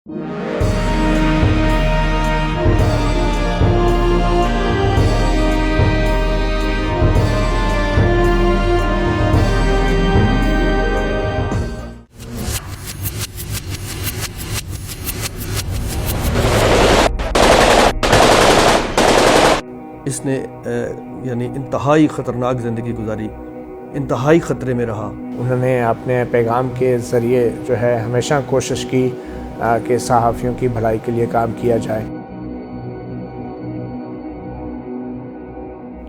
اس نے یعنی انتہائی خطرناک زندگی گزاری، انتہائی خطرے میں رہا۔ انہوں نے اپنے پیغام کے ذریعے جو ہے ہمیشہ کوشش کی کہ صحافیوں کی بھلائی کے لیے کام کیا جائے۔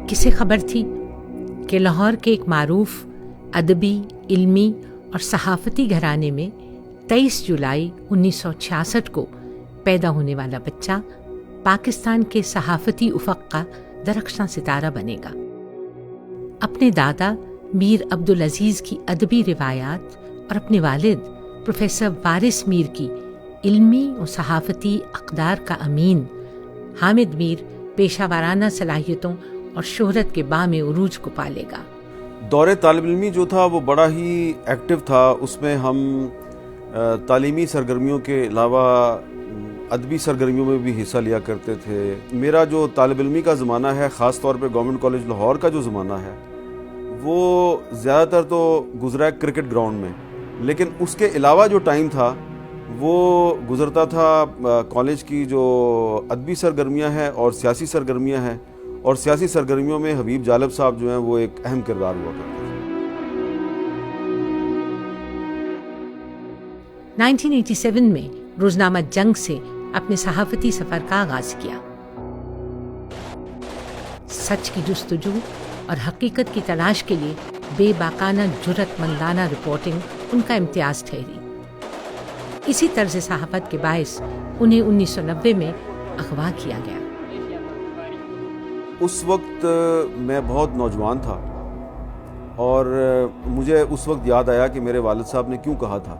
کسے خبر تھی کہ لاہور کے ایک معروف ادبی، علمی اور صحافتی گھرانے میں 23 جولائی 1966 کو پیدا ہونے والا بچہ پاکستان کے صحافتی افق کا درخشاں ستارہ بنے گا۔ اپنے دادا میر عبدالعزیز کی ادبی روایات اور اپنے والد پروفیسر وارث میر کی علمی و صحافتی اقدار کا امین، حامد میر پیشہ ورانہ صلاحیتوں اور شہرت کے بام عروج کو پالے گا۔ دور طالب علمی جو تھا وہ بڑا ہی ایکٹیو تھا۔ اس میں ہم تعلیمی سرگرمیوں کے علاوہ ادبی سرگرمیوں میں بھی حصہ لیا کرتے تھے۔ میرا جو طالب علمی کا زمانہ ہے، خاص طور پہ گورنمنٹ کالج لاہور کا جو زمانہ ہے، وہ زیادہ تر تو گزرا ہے کرکٹ گراؤنڈ میں، لیکن اس کے علاوہ جو ٹائم تھا وہ گزرتا تھا کالج کی جو ادبی سرگرمیاں ہیں اور سیاسی سرگرمیاں ہیں، اور سیاسی سرگرمیوں میں حبیب جالب صاحب جو ہیں وہ ایک اہم کردار ہوا کرتے ہیں۔ 1987 میں روزنامہ جنگ سے اپنے صحافتی سفر کا آغاز کیا۔ سچ کی جستجو اور حقیقت کی تلاش کے لیے بے باکانہ جرأت مندانہ رپورٹنگ ان کا امتیاز ٹھہری۔ اسی طرز صحافت کے باعث انہیں 1990 میں اغوا کیا گیا۔ اس وقت میں بہت نوجوان تھا اور مجھے اس وقت یاد آیا کہ میرے والد صاحب نے کیوں کہا تھا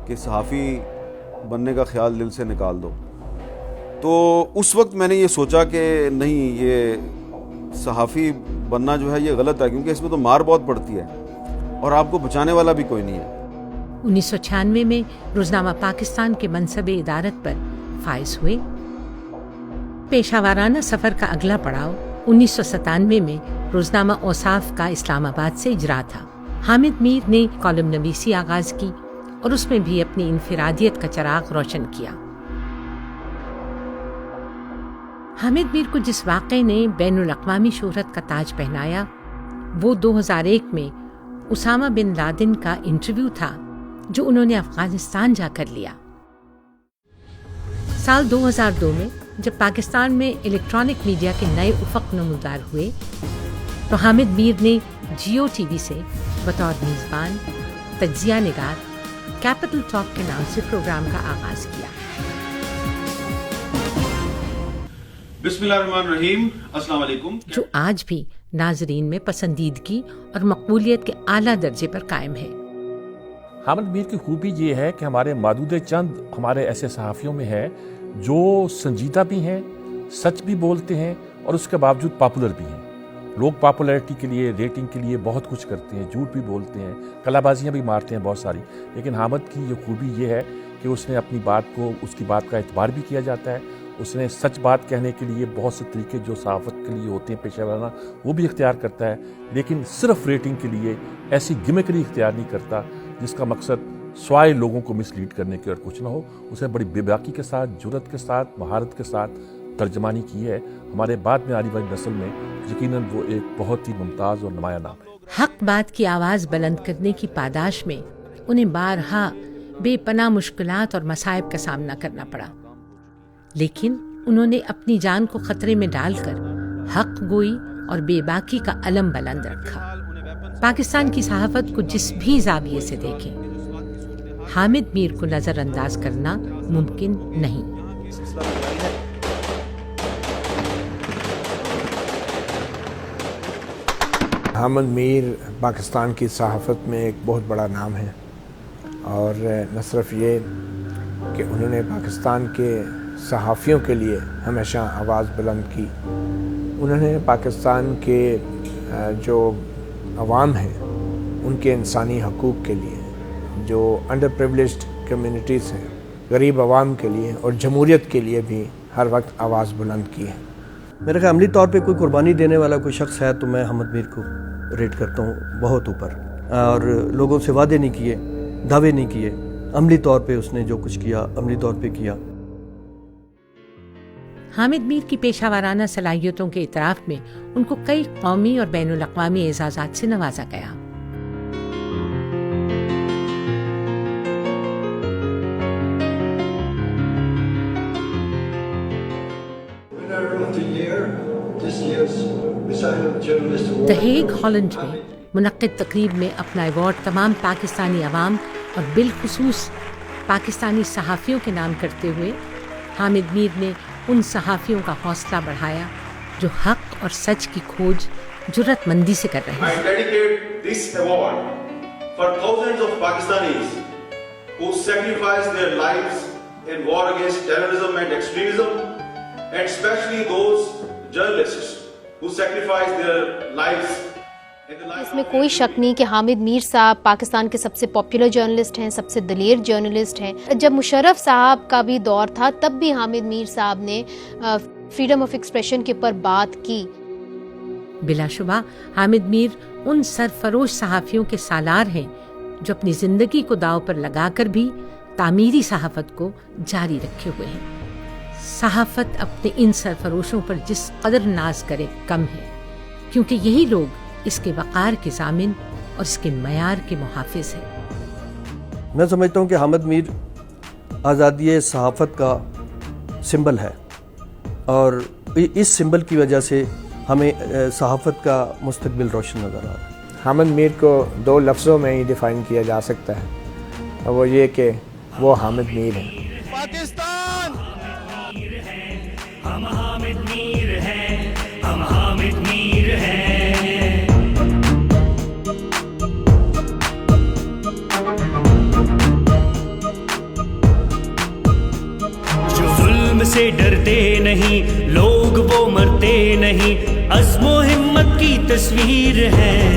کہ صحافی بننے کا خیال دل سے نکال دو۔ تو اس وقت میں نے یہ سوچا کہ نہیں، یہ صحافی بننا جو ہے یہ غلط ہے، کیونکہ اس میں تو مار بہت پڑتی ہے اور آپ کو بچانے والا بھی کوئی نہیں ہے۔ 1996 میں روزنامہ پاکستان کے منصب ادارت پر فائز ہوئے۔ پیشہ ورانہ سفر کا اگلا پڑاؤ 1997 میں روزنامہ اوصاف کا اسلام آباد سے اجرا تھا۔ حامد میر نے کالم نویسی آغاز کی اور اس میں بھی اپنی انفرادیت کا چراغ روشن کیا۔ حامد میر کو جس واقعے نے بین الاقوامی شہرت کا تاج پہنایا وہ 2001 میں اسامہ بن لادن کا انٹرویو تھا جو انہوں نے افغانستان جا کر لیا۔ سال 2002 میں جب پاکستان میں الیکٹرانک میڈیا کے نئے افق نمودار ہوئے تو حامد میر نے جیو ٹی وی سے بطور میزبان تجزیہ نگار کیپٹل ٹاک کے نام سے پروگرام کا آغاز کیا۔ بسم اللہ الرحمن الرحیم، السلام علیکم، جو آج بھی ناظرین میں پسندیدگی اور مقبولیت کے اعلیٰ درجے پر قائم ہے۔ حامد میر کی خوبی یہ ہے کہ ہمارے معدود چند ہمارے ایسے صحافیوں میں ہے جو سنجیدہ بھی ہیں، سچ بھی بولتے ہیں اور اس کے باوجود پاپولر بھی ہیں۔ لوگ پاپولیرٹی کے لیے، ریٹنگ کے لیے بہت کچھ کرتے ہیں، جھوٹ بھی بولتے ہیں، کلا بازیاں بھی مارتے ہیں بہت ساری، لیکن حامد کی یہ خوبی یہ ہے کہ اس نے اپنی بات کو، اس کی بات کا اعتبار بھی کیا جاتا ہے۔ اس نے سچ بات کہنے کے لیے بہت سے طریقے جو صحافت کے لیے ہوتے ہیں پیشہ ورانہ وہ بھی اختیار کرتا ہے، لیکن صرف ریٹنگ کے لیے ایسی گمکری اختیار نہیں کرتا جس کا مقصد سوائے لوگوں کو مس لیڈ کرنے کے اور کچھ نہ ہو۔ اسے بڑی بے باکی کے ساتھ، جرأت کے ساتھ، مہارت کے ساتھ ترجمانی کی ہے۔ ہمارے بعد میں آنے والی نسل میں یقیناً وہ ایک بہت ہی ممتاز اور نمایاں نام ہے۔ حق بات کی آواز بلند کرنے کی پاداش میں انہیں بارہا بے پناہ مشکلات اور مصائب کا سامنا کرنا پڑا، لیکن انہوں نے اپنی جان کو خطرے میں ڈال کر حق گوئی اور بے باکی کا علم بلند رکھا۔ پاکستان کی صحافت کو جس بھی زاویے سے دیکھیں، حامد میر کو نظر انداز کرنا ممکن نہیں۔ حامد میر پاکستان کی صحافت میں ایک بہت بڑا نام ہے، اور نہ صرف یہ کہ انہوں نے پاکستان کے صحافیوں کے لیے ہمیشہ آواز بلند کی، انہوں نے پاکستان کے جو عوام ہیں ان کے انسانی حقوق کے لیے، جو انڈر پریولیجڈ کمیونٹیز ہیں غریب عوام کے لیے اور جمہوریت کے لیے بھی ہر وقت آواز بلند کی ہے۔ میرے خیال عملی طور پہ کوئی قربانی دینے والا کوئی شخص ہے تو میں حامد میر کو ریٹ کرتا ہوں بہت اوپر، اور لوگوں سے وعدے نہیں کیے، دعوے نہیں کیے، عملی طور پہ اس نے جو کچھ کیا عملی طور پہ کیا۔ حامد میر کی پیشہ ورانہ صلاحیتوں کے اعتراف میں ان کو کئی قومی اور بین الاقوامی اعزازات سے نوازا گیا۔ دی ہیگ ہالینڈ میں منعقد تقریب میں اپنا ایوارڈ تمام پاکستانی عوام اور بالخصوص پاکستانی صحافیوں کے نام کرتے ہوئے حامد میر نے ان صحافیوں کا حوصلہ بڑھایا جو حق اور سچ کی کھوج جرأت مندی سے کر رہے ہیں۔ I dedicate this award for thousands of Pakistanis who sacrificed their lives in war against terrorism and extremism, and especially those journalists who sacrificed their lives. اس میں کوئی شک نہیں کہ حامد میر صاحب پاکستان کے سب سے پاپولر جرنلسٹ ہیں، سب سے دلیر جرنلسٹ ہیں۔ جب مشرف صاحب کا بھی دور تھا تب بھی حامد میر صاحب نے فریڈم آف ایکسپریشن کے اوپر بات کی۔ بلا شبہ حامد میر ان سرفروش صحافیوں کے سالار ہیں جو اپنی زندگی کو داؤ پر لگا کر بھی تعمیری صحافت کو جاری رکھے ہوئے ہیں۔ صحافت اپنے ان سرفروشوں پر جس قدر ناز کرے کم ہے، کیونکہ یہی لوگ اس کے وقار کے ضامن اور اس کے معیار کے محافظ ہیں۔ میں سمجھتا ہوں کہ حامد میر آزادی صحافت کا سمبل ہے، اور اس سمبل کی وجہ سے ہمیں صحافت کا مستقبل روشن نظر آ رہا ہے۔ حامد میر کو 2 لفظوں میں ہی ڈیفائن کیا جا سکتا ہے، اور وہ یہ کہ وہ حامد میر ہیں۔ پاکستان ہم حامد میر ہیں، ہم حامد میر ہیں۔ جو ظلم سے ڈرتے نہیں لوگ وہ مرتے نہیں، عزم و ہمت کی تصویر ہے۔